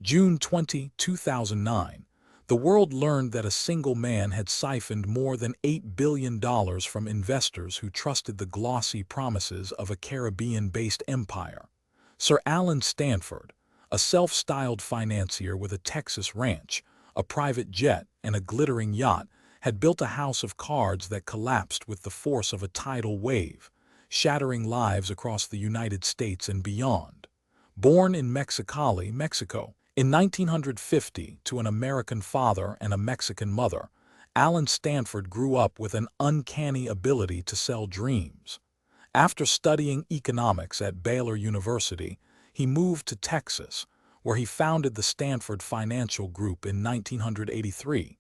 June 20, 2009, the world learned that a single man had siphoned more than $8 billion from investors who trusted the glossy promises of a Caribbean-based empire. Sir Allen Stanford, a self-styled financier with a Texas ranch, a private jet, and a glittering yacht, had built a house of cards that collapsed with the force of a tidal wave, shattering lives across the United States and beyond. Born in Mexicali, Mexico, in 1950 to an American father and a Mexican mother, Allen Stanford grew up with an uncanny ability to sell dreams. After studying economics at Baylor University, he moved to Texas, where he founded the Stanford Financial Group in 1983.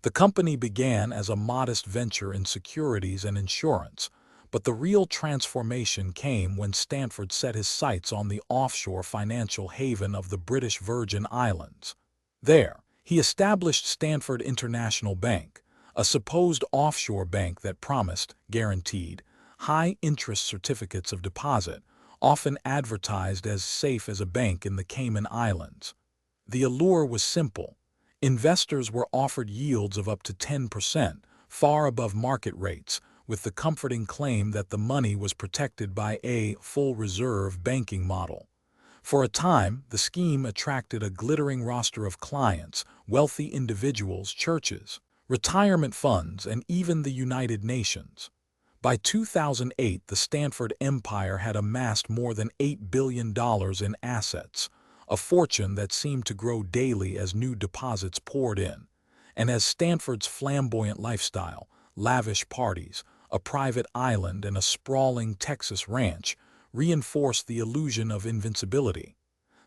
The company began as a modest venture in securities and insurance, but the real transformation came when Stanford set his sights on the offshore financial haven of the British Virgin Islands. There, he established Stanford International Bank, a supposed offshore bank that promised, guaranteed, high-interest certificates of deposit, often advertised as safe as a bank in the Cayman Islands. The allure was simple. Investors were offered yields of up to 10%, far above market rates, with the comforting claim that the money was protected by a full-reserve banking model. For a time, the scheme attracted a glittering roster of clients, wealthy individuals, churches, retirement funds, and even the United Nations. By 2008, the Stanford empire had amassed more than $8 billion in assets, a fortune that seemed to grow daily as new deposits poured in. And as Stanford's flamboyant lifestyle, lavish parties, a private island, and a sprawling Texas ranch reinforced the illusion of invincibility.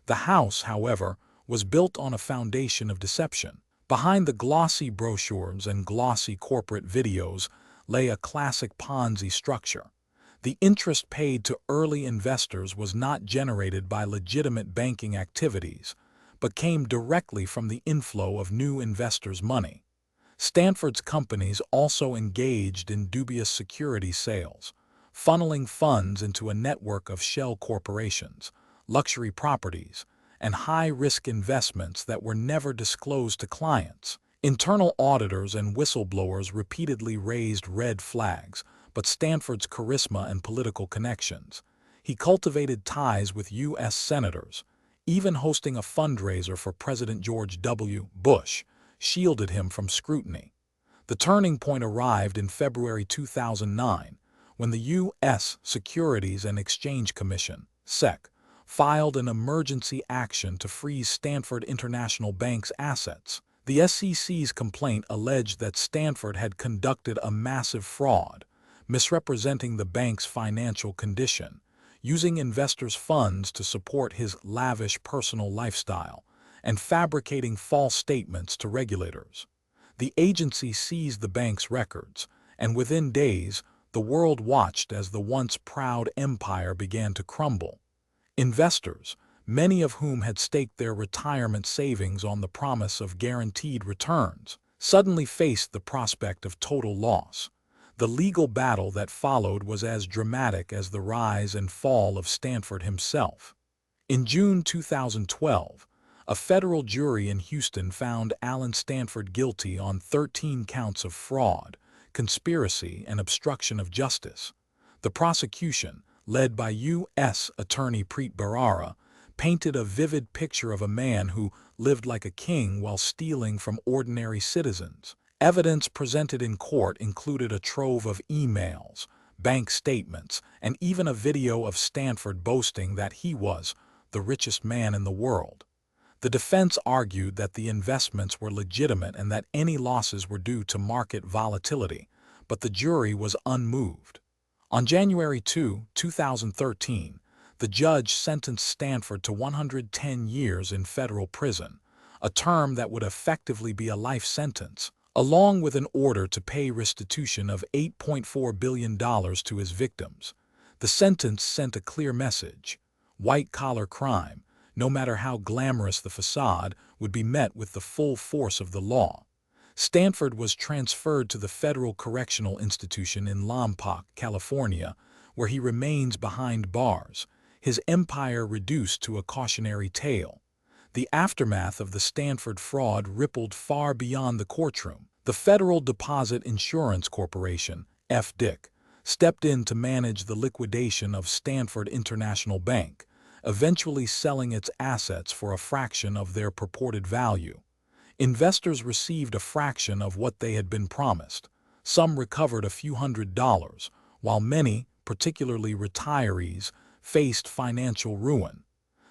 The house, however, was built on a foundation of deception. Behind the glossy brochures and glossy corporate videos lay a classic Ponzi structure. The interest paid to early investors was not generated by legitimate banking activities, but came directly from the inflow of new investors' money. Stanford's companies also engaged in dubious security sales, funneling funds into a network of shell corporations, luxury properties, and high-risk investments that were never disclosed to clients. Internal auditors and whistleblowers repeatedly raised red flags, but Stanford's charisma and political connections. He cultivated ties with U.S. senators, even hosting a fundraiser for President George W. Bush, shielded him from scrutiny. The turning point arrived in February 2009, when the U.S. Securities and Exchange Commission, SEC, filed an emergency action to freeze Stanford International Bank's assets. The SEC's complaint alleged that Stanford had conducted a massive fraud, misrepresenting the bank's financial condition, using investors' funds to support his lavish personal lifestyle, and fabricating false statements to regulators. The agency seized the bank's records, and within days, the world watched as the once proud empire began to crumble. Investors, many of whom had staked their retirement savings on the promise of guaranteed returns, suddenly faced the prospect of total loss. The legal battle that followed was as dramatic as the rise and fall of Stanford himself. In June 2012, a federal jury in Houston found Allen Stanford guilty on 13 counts of fraud, conspiracy, and obstruction of justice. The prosecution, led by U.S. Attorney Preet Bharara, painted a vivid picture of a man who lived like a king while stealing from ordinary citizens. Evidence presented in court included a trove of emails, bank statements, and even a video of Stanford boasting that he was the richest man in the world. The defense argued that the investments were legitimate and that any losses were due to market volatility, but the jury was unmoved. On January 2, 2013, the judge sentenced Stanford to 110 years in federal prison, a term that would effectively be a life sentence, along with an order to pay restitution of $8.4 billion to his victims. The sentence sent a clear message: white-collar crime, no matter how glamorous the facade, would be met with the full force of the law. Stanford was transferred to the Federal Correctional Institution in Lompoc, California, where he remains behind bars, his empire reduced to a cautionary tale. The aftermath of the Stanford fraud rippled far beyond the courtroom. The Federal Deposit Insurance Corporation, FDIC, stepped in to manage the liquidation of Stanford International Bank, eventually selling its assets for a fraction of their purported value. Investors received a fraction of what they had been promised. Some recovered a few $100s, while many, particularly retirees, faced financial ruin.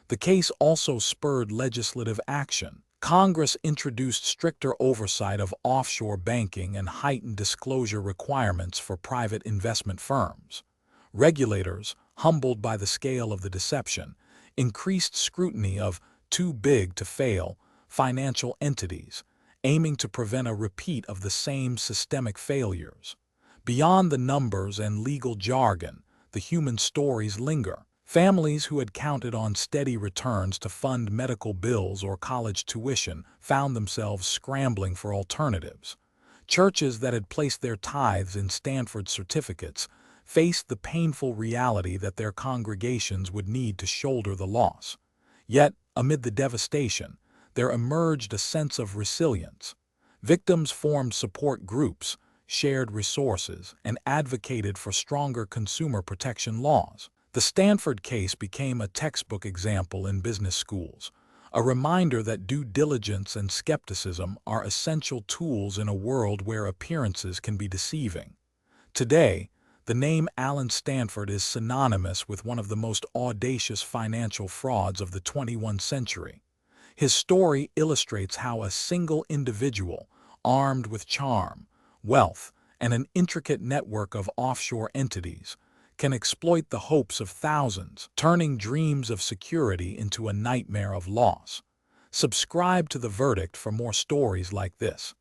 The case also spurred legislative action. Congress introduced stricter oversight of offshore banking and heightened disclosure requirements for private investment firms. Regulators, humbled by the scale of the deception, increased scrutiny of too big to fail financial entities, aiming to prevent a repeat of the same systemic failures. Beyond the numbers and legal jargon, the human stories linger. Families who had counted on steady returns to fund medical bills or college tuition found themselves scrambling for alternatives. Churches that had placed their tithes in Stanford certificates faced the painful reality that their congregations would need to shoulder the loss. Yet, amid the devastation, there emerged a sense of resilience. Victims formed support groups, shared resources, and advocated for stronger consumer protection laws. The Stanford case became a textbook example in business schools, a reminder that due diligence and skepticism are essential tools in a world where appearances can be deceiving. Today, the name Allen Stanford is synonymous with one of the most audacious financial frauds of the 21st century. His story illustrates how a single individual, armed with charm, wealth, and an intricate network of offshore entities, can exploit the hopes of thousands, turning dreams of security into a nightmare of loss. Subscribe to The Verdict for more stories like this.